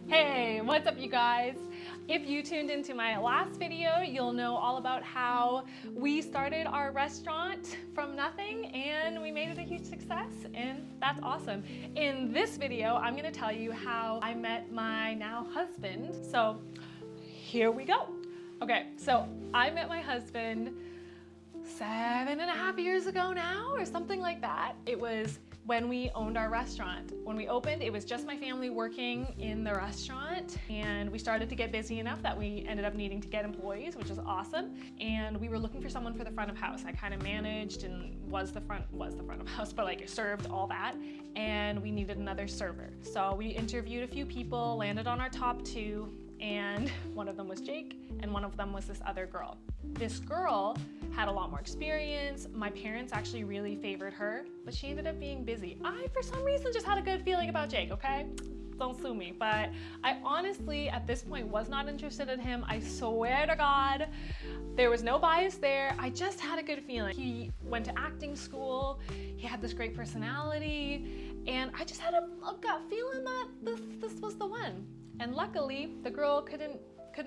Hey, what's up you guys? If you tuned into my last video, you'll know all about how we started our restaurant from nothing and we made it a huge success, and that's awesome. In this video, I'm gonna tell you how I met my now husband. So here we go. Okay, so I met my husband 7.5 years ago now, or something like that. It was when we owned our restaurant. When we opened, it was just my family working in the restaurant, and we started to get busy enough that we ended up needing to get employees, which is awesome. And we were looking for someone for the front of house. I kind of managed and was the front of house, but like served all that. And we needed another server. So we interviewed a few people, landed on our top two, and one of them was Jake, and one of them was this other girl. This girl had a lot more experience. My parents actually really favored her, but she ended up being busy. I, for some reason, just had a good feeling about Jake, okay? Don't sue me, but I honestly, at this point, was not interested in him. I swear to God, there was no bias there. I just had a good feeling. He went to acting school. He had this great personality, and I just had a gut feeling that this was the one. And luckily, the girl couldn't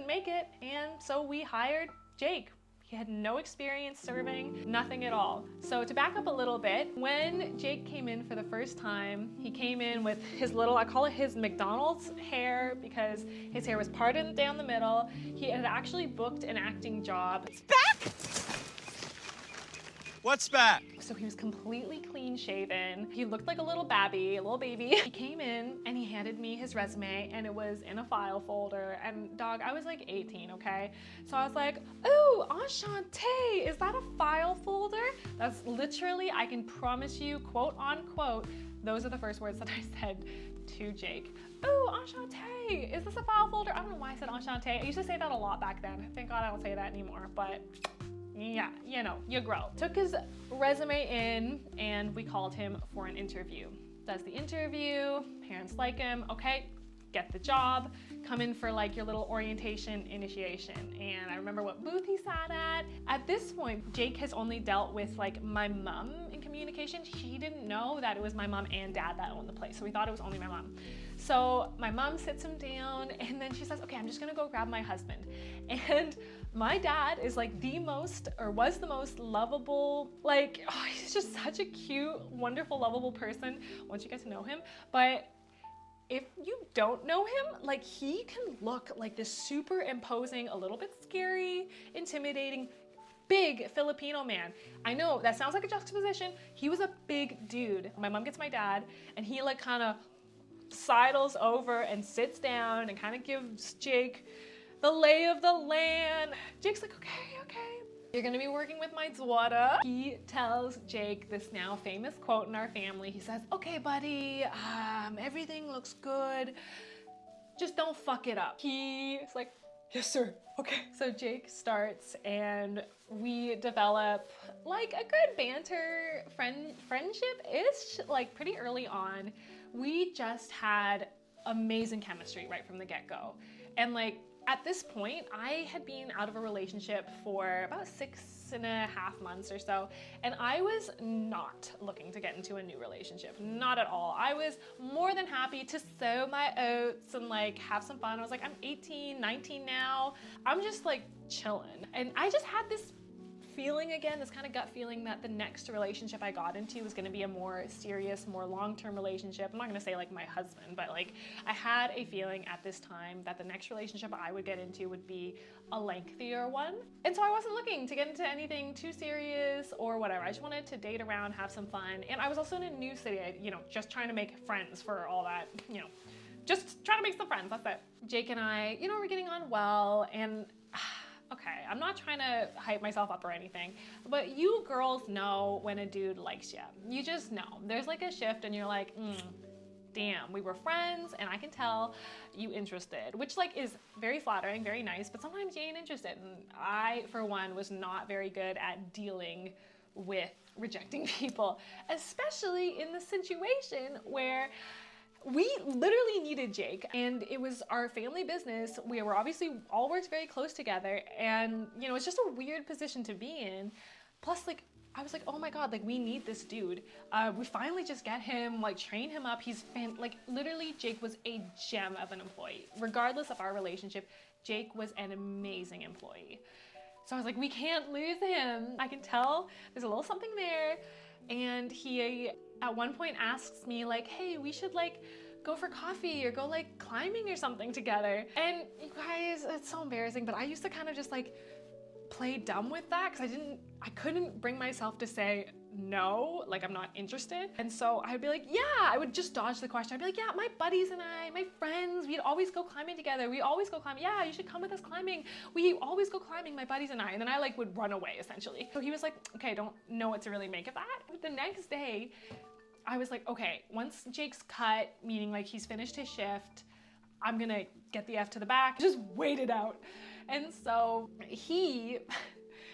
make it, and so we hired Jake. He had no experience serving, nothing at all. So to back up a little bit, when Jake came in for the first time, he came in with his little, I call it his McDonald's hair, because his hair was parted down the middle. He had actually booked an acting job. It's back! What's back? So he was completely clean shaven. He looked like a little baby. He came in and he handed me his resume, and it was in a file folder. And dog, I was like 18, okay? So I was like, ooh, enchanté, is that a file folder? That's literally, I can promise you, quote unquote, those are the first words that I said to Jake. Ooh, enchanté, is this a file folder? I don't know why I said enchanté. I used to say that a lot back then. Thank God I don't say that anymore, but yeah, you know, you grow. Took his resume in and we called him for an interview. Does the interview, parents like him, okay, get the job, come in for like your little orientation initiation. And I remember what booth he sat at. At this point, Jake has only dealt with like my mom in communication. He didn't know that it was my mom and dad that owned the place, so he thought it was only my mom. So my mom sits him down and then she says, okay, I'm just gonna go grab my husband. And my dad is like was the most lovable, like, oh, he's just such a cute, wonderful, lovable person once you get to know him. But if you don't know him, like, he can look like this super imposing, a little bit scary, intimidating, big Filipino man. I know that sounds like a juxtaposition. He was a big dude. My mom gets my dad and he like kind of sidles over and sits down and kind of gives Jake the lay of the land. Jake's like, okay, you're gonna be working with my daughter. He tells Jake this now famous quote in our family. He says, okay, buddy, everything looks good. Just don't fuck it up. He's like, yes, sir, okay. So Jake starts and we develop like a good banter, friendship-ish, like pretty early on. We just had amazing chemistry right from the get-go. And like, at this point, I had been out of a relationship for about 6.5 months or so, and I was not looking to get into a new relationship, not at all. I was more than happy to sow my oats and like have some fun. I was like, I'm 18, 19 now. I'm just like chilling. And I just had this feeling again, this kind of gut feeling that the next relationship I got into was gonna be a more serious, more long-term relationship. I'm not gonna say like my husband, but like I had a feeling at this time that the next relationship I would get into would be a lengthier one. And so I wasn't looking to get into anything too serious or whatever. I just wanted to date around, have some fun. And I was also in a new city, just trying to make friends for all that, just trying to make some friends, that's it. Jake and I, we're getting on well, and okay, I'm not trying to hype myself up or anything, but you girls know when a dude likes you. You just know. There's like a shift and you're like, damn, we were friends and I can tell you interested, which like is very flattering, very nice, but sometimes you ain't interested. And I, for one, was not very good at dealing with rejecting people, especially in the situation where we literally needed Jake, and it was our family business. We were obviously all worked very close together, and it's just a weird position to be in. Plus, like, I was like, oh my God, like we need this dude. We finally just get him, like train him up. He's like literally Jake was a gem of an employee. Regardless of our relationship, Jake was an amazing employee. So I was like, we can't lose him. I can tell there's a little something there. And he at one point asks me like, hey, we should like go for coffee or go like climbing or something together. And you guys, it's so embarrassing, but I used to kind of just like play dumb with that because I couldn't bring myself to say no, like I'm not interested. And so I'd be like, yeah, I would just dodge the question. I'd be like, yeah, my buddies and I, my friends, we'd always go climbing together. We always go climbing. Yeah, you should come with us climbing. We always go climbing, my buddies and I. And then I like would run away essentially. So he was like, okay, I don't know what to really make of that. But the next day, I was like, okay, once Jake's cut, meaning like he's finished his shift, I'm gonna get the F to the back, just wait it out. And so he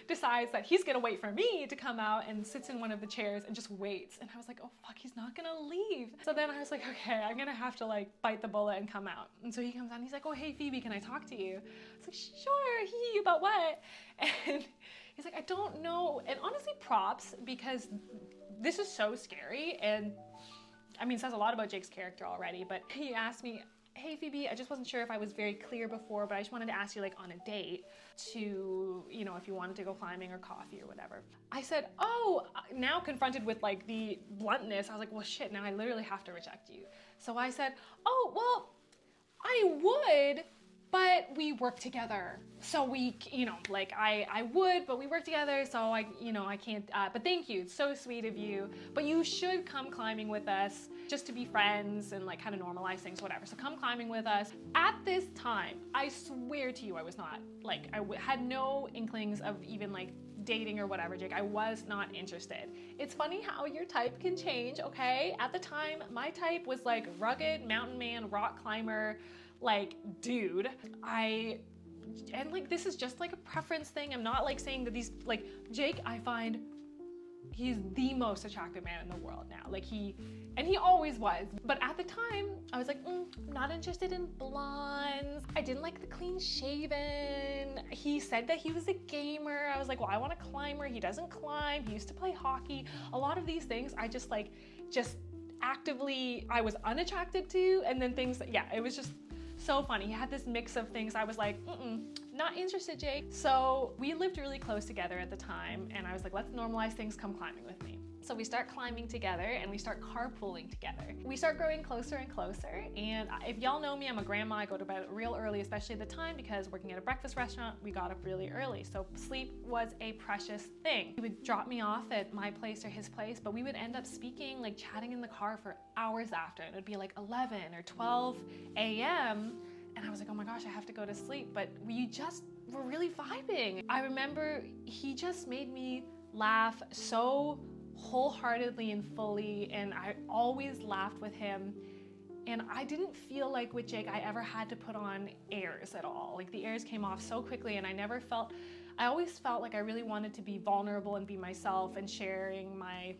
decides that he's gonna wait for me to come out and sits in one of the chairs and just waits. And I was like, oh fuck, he's not gonna leave. So then I was like, okay, I'm gonna have to like bite the bullet and come out. And so he comes out and he's like, oh, hey Phoebe, can I talk to you? I was like, sure, he, about what? And he's like, I don't know. And honestly, props, because this is so scary. And I mean, it says a lot about Jake's character already, but he asked me, hey Phoebe, I just wasn't sure if I was very clear before, but I just wanted to ask you like on a date to, you know, if you wanted to go climbing or coffee or whatever. I said, oh, now confronted with like the bluntness, I was like, well shit, now I literally have to reject you. So I said, oh, well, I would, but we work together. So we, you know, like I would, but we work together. So I, you know, I can't, but thank you. It's so sweet of you. But you should come climbing with us just to be friends and like kind of normalize things, whatever. So come climbing with us. At this time, I swear to you, I was not like, had no inklings of even like dating or whatever, Jake. I was not interested. It's funny how your type can change, okay? At the time, my type was like rugged mountain man, rock climber, like dude. And like this is just like a preference thing. I'm not like saying that these, like Jake, I find he's the most attractive man in the world now. Like he always was. But at the time, I was like, not interested in blondes. I didn't like the clean shaven. He said that he was a gamer. I was like, well, I want a climber. He doesn't climb. He used to play hockey. A lot of these things I just actively, I was unattracted to. And then things, yeah, it was just so funny. He had this mix of things. I was like, not interested, Jake. So we lived really close together at the time. And I was like, let's normalize things, come climbing with me. So we start climbing together and we start carpooling together. We start growing closer and closer. And if y'all know me, I'm a grandma. I go to bed real early, especially at the time, because working at a breakfast restaurant, we got up really early. So sleep was a precious thing. He would drop me off at my place or his place, but we would end up speaking, like chatting in the car for hours after. It would be like 11 or 12 a.m. And I was like, oh my gosh, I have to go to sleep. But we just were really vibing. I remember he just made me laugh so wholeheartedly and fully, and I always laughed with him. And I didn't feel like with Jake I ever had to put on airs at all. Like the airs came off so quickly, and I always felt like I really wanted to be vulnerable and be myself and sharing my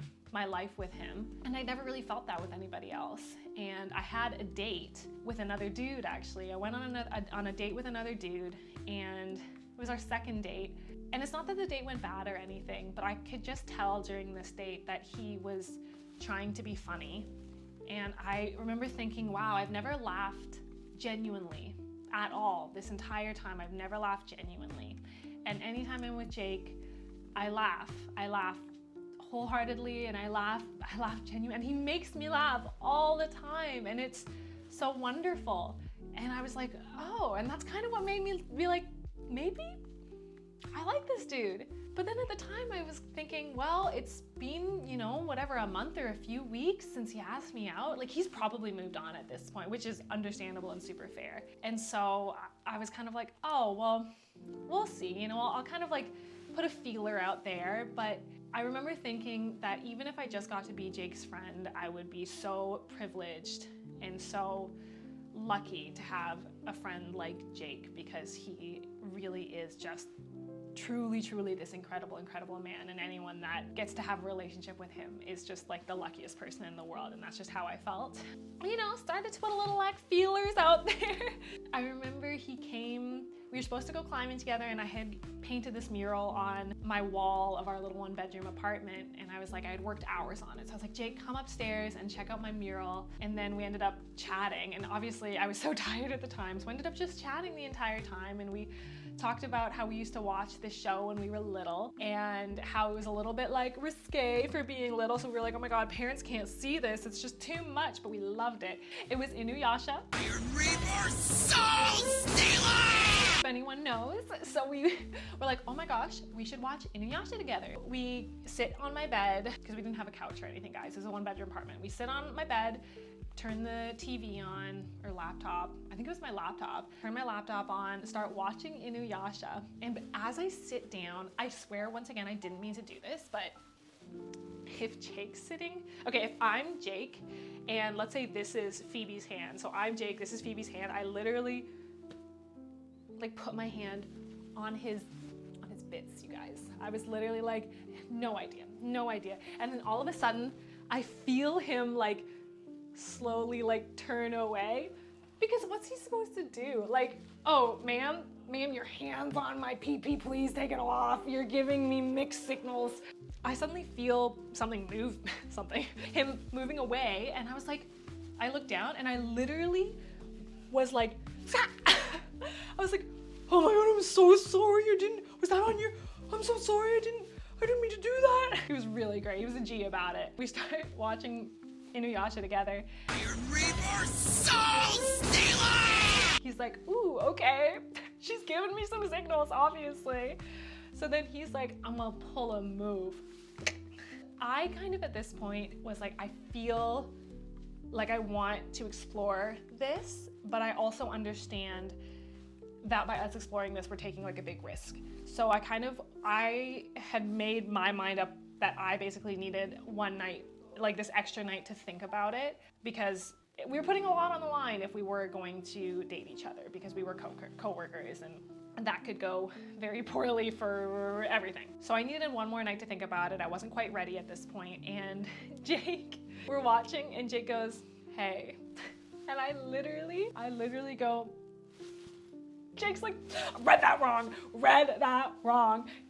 life with him. And I never really felt that with anybody else. And I had a date with another dude, actually. I went on a date with another dude, and it was our second date. And it's not that the date went bad or anything, but I could just tell during this date that he was trying to be funny. And I remember thinking, wow, I've never laughed genuinely at all. This entire time, I've never laughed genuinely. And anytime I'm with Jake, I laugh wholeheartedly, and I laugh genuinely. And he makes me laugh all the time, and it's so wonderful. And I was like, oh, and that's kind of what made me be like, maybe I like this dude. But then at the time I was thinking, well, it's been, you know, whatever, a month or a few weeks since he asked me out. Like he's probably moved on at this point, which is understandable and super fair. And so I was kind of like, oh, well, we'll see, you know, I'll kind of like put a feeler out there. But I remember thinking that even if I just got to be Jake's friend, I would be so privileged and so lucky to have a friend like Jake, because he really is just truly this incredible man, and anyone that gets to have a relationship with him is just like the luckiest person in the world. And that's just how I felt. You know, started to put a little like feelers out there. I remember he came We were supposed to go climbing together, and I had painted this mural on my wall of our little 1-bedroom apartment, and I was like, I had worked hours on it. So I was like, Jake, come upstairs and check out my mural. And then we ended up chatting, and obviously I was so tired at the time, so I ended up just chatting the entire time, and we talked about how we used to watch this show when we were little and how it was a little bit like risque for being little. So we were like, oh my God, parents can't see this. It's just too much, but we loved it. It was Inuyasha. Iron Reaper Soul Stealer! If anyone knows. So we were like, oh my gosh, we should watch Inuyasha together. We sit on my bed, because we didn't have a couch or anything, guys. It was a 1-bedroom apartment. We sit on my bed, turn the TV on, or laptop, I think it was my laptop, turn my laptop on, start watching Inuyasha. And as I sit down, I swear once again, I didn't mean to do this, but if Jake's sitting, okay, if I'm Jake, and let's say this is Phoebe's hand, so I'm Jake, this is Phoebe's hand, I literally like put my hand on his bits, you guys. I was literally like, no idea. And then all of a sudden, I feel him like slowly like turn away, because what's he supposed to do? Like, oh, ma'am, your hand's on my pee-pee, please take it off. You're giving me mixed signals. I suddenly feel something move, him moving away, and I was like, I looked down and I literally was like, I was like, oh my God, I'm so sorry, was that on your, I'm so sorry, I didn't mean to do that. He was really great, he was a G about it. We started watching Inuyasha together. Iron Reaper Soul Stealer! He's like, ooh, okay. She's giving me some signals, obviously. So then he's like, I'm gonna pull a move. I kind of at this point was like, I feel like I want to explore this, but I also understand that by us exploring this, we're taking like a big risk. So I had made my mind up that I basically needed one night, like this extra night, to think about it, because we were putting a lot on the line if we were going to date each other, because we were co-workers, and that could go very poorly for everything. So I needed one more night to think about it. I wasn't quite ready at this point, and we're watching, and Jake goes, hey. And I literally go, Jake's like, read that wrong,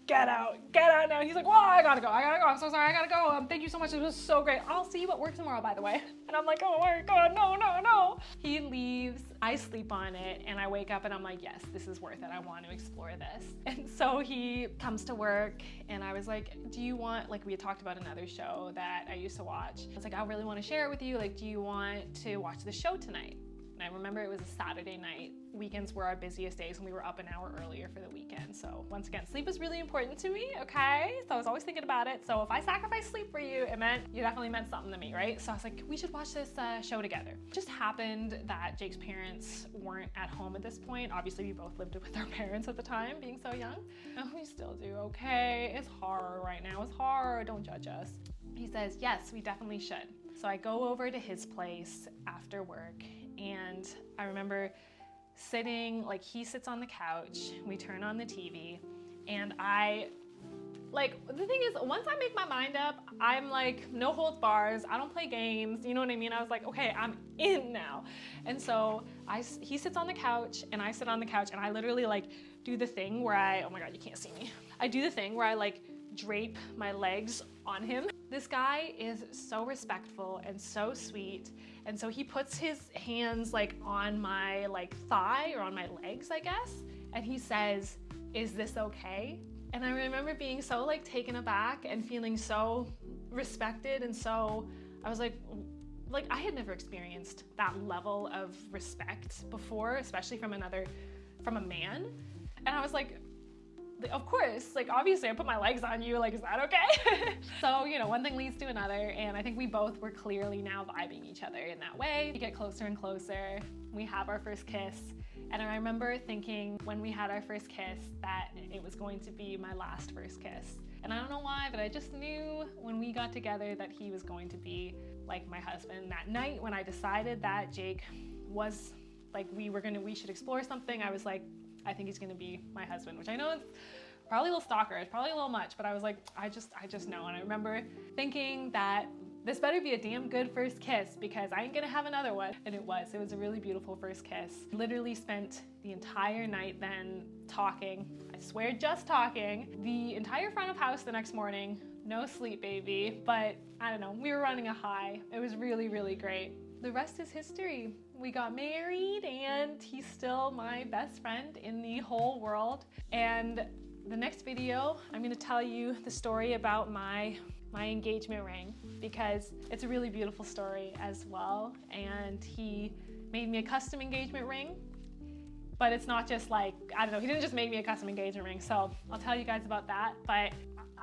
get out now. He's like, well, I gotta go, I'm so sorry, I gotta go. Thank you so much, it was so great. I'll see you at work tomorrow, by the way. And I'm like, oh my God, no. He leaves, I sleep on it, and I wake up and I'm like, yes, this is worth it, I want to explore this. And so he comes to work, and I was like, do you want, like we had talked about another show that I used to watch. I was like, I really want to share it with you, like, do you want to watch the show tonight? And I remember it was a Saturday night. Weekends were our busiest days, and we were up an hour earlier for the weekend. So once again, sleep was really important to me, okay? So I was always thinking about it. So if I sacrificed sleep for you, you definitely meant something to me, right? So I was like, we should watch this show together. It just happened that Jake's parents weren't at home at this point. Obviously, we both lived with our parents at the time, being so young. And we still do, okay? It's hard right now, it's hard, don't judge us. He says, yes, we definitely should. So I go over to his place after work, and I remember sitting, like he sits on the couch, we turn on the TV, and the thing is, once I make my mind up, I'm like, no holds bars, I don't play games, you know what I mean? I was like, okay, I'm in now. And so he sits on the couch, and I sit on the couch, and I literally like do the thing where oh my God, you can't see me. I do the thing where I like drape my legs on him. This guy is so respectful and so sweet. And so he puts his hands like on my like thigh or on my legs, I guess. And he says, is this okay? And I remember being so like taken aback and feeling so respected. And so I was like I had never experienced that level of respect before, especially from a man. And I was like, of course, like obviously I put my legs on you, like is that okay? So, you know, one thing leads to another, and I think we both were clearly now vibing each other in that way. We get closer and closer, we have our first kiss, and I remember thinking when we had our first kiss that it was going to be my last first kiss. And I don't know why, but I just knew when we got together that he was going to be like my husband. That night when I decided that Jake was like, we should explore something, I was like, I think he's gonna be my husband, which I know it's probably a little stalker, it's probably a little much, but I was like, I just know. And I remember thinking that this better be a damn good first kiss because I ain't gonna have another one. And it was a really beautiful first kiss. Literally spent the entire night then talking. I swear just talking. The entire front of house the next morning. No sleep, baby, but I don't know, we were running a high. It was really, really great. The rest is history. We got married and he's still my best friend in the whole world. And the next video, I'm gonna tell you the story about my engagement ring because it's a really beautiful story as well. And he made me a custom engagement ring, but it's not just like, I don't know, he didn't just make me a custom engagement ring. So I'll tell you guys about that. But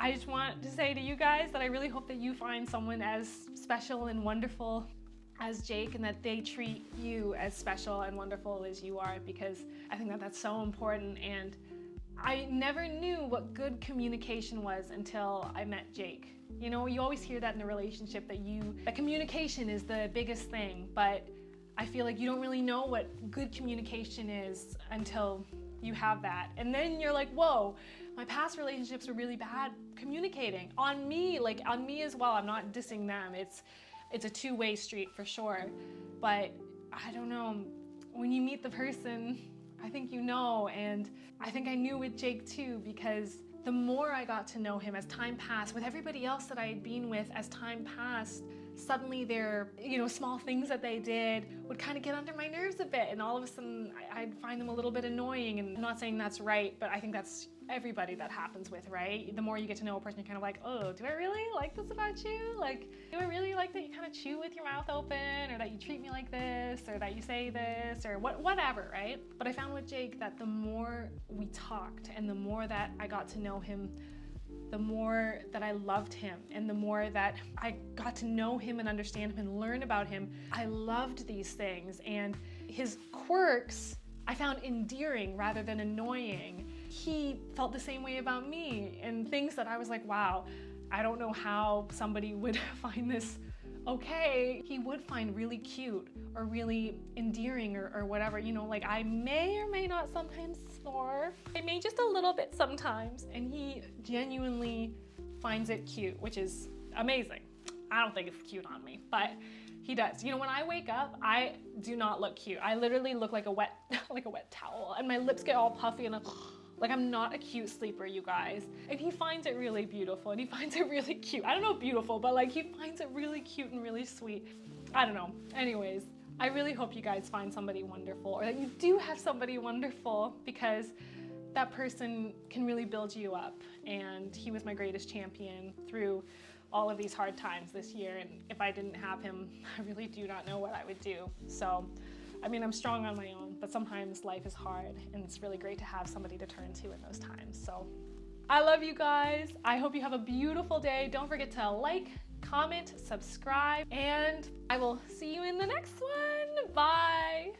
I just want to say to you guys that I really hope that you find someone as special and wonderful as Jake and that they treat you as special and wonderful as you are, because I think that that's so important. And I never knew what good communication was until I met Jake. You know, you always hear that in a relationship that communication is the biggest thing, but I feel like you don't really know what good communication is until you have that. And then you're like, whoa, my past relationships were really bad communicating on me as well. I'm not dissing them. It's a two-way street for sure. But I don't know, when you meet the person, I think you know, and I think I knew with Jake too, because the more I got to know him as time passed, with everybody else that I had been with as time passed, suddenly their, small things that they did would kind of get under my nerves a bit, and all of a sudden I'd find them a little bit annoying. And I'm not saying that's right, but I think that's everybody that happens with, right? The more you get to know a person, you're kind of like, oh, do I really like this about you? Like, do I really like that you kind of chew with your mouth open, or that you treat me like this, or that you say this, or whatever, right? But I found with Jake that the more we talked and the more that I got to know him, the more that I loved him, and the more that I got to know him and understand him and learn about him, I loved these things. And his quirks I found endearing rather than annoying. He felt the same way about me, and things that I was like, wow, I don't know how somebody would find this okay. He would find really cute or really endearing or whatever, like I may or may not sometimes snore. I may just a little bit sometimes, and he genuinely finds it cute, which is amazing. I don't think it's cute on me, but he does. When I wake up, I do not look cute. I literally look like a wet towel, and my lips get all puffy and like I'm not a cute sleeper, you guys. And he finds it really beautiful, and he finds it really cute. I don't know beautiful, but like he finds it really cute and really sweet. I don't know. Anyways, I really hope you guys find somebody wonderful, or that you do have somebody wonderful, because that person can really build you up. And he was my greatest champion through all of these hard times this year, and if I didn't have him, I really do not know what I would do. So, I mean, I'm strong on my own, but sometimes life is hard, and it's really great to have somebody to turn to in those times. So, I love you guys. I hope you have a beautiful day. Don't forget to like, comment, subscribe, and I will see you in the next one. Bye.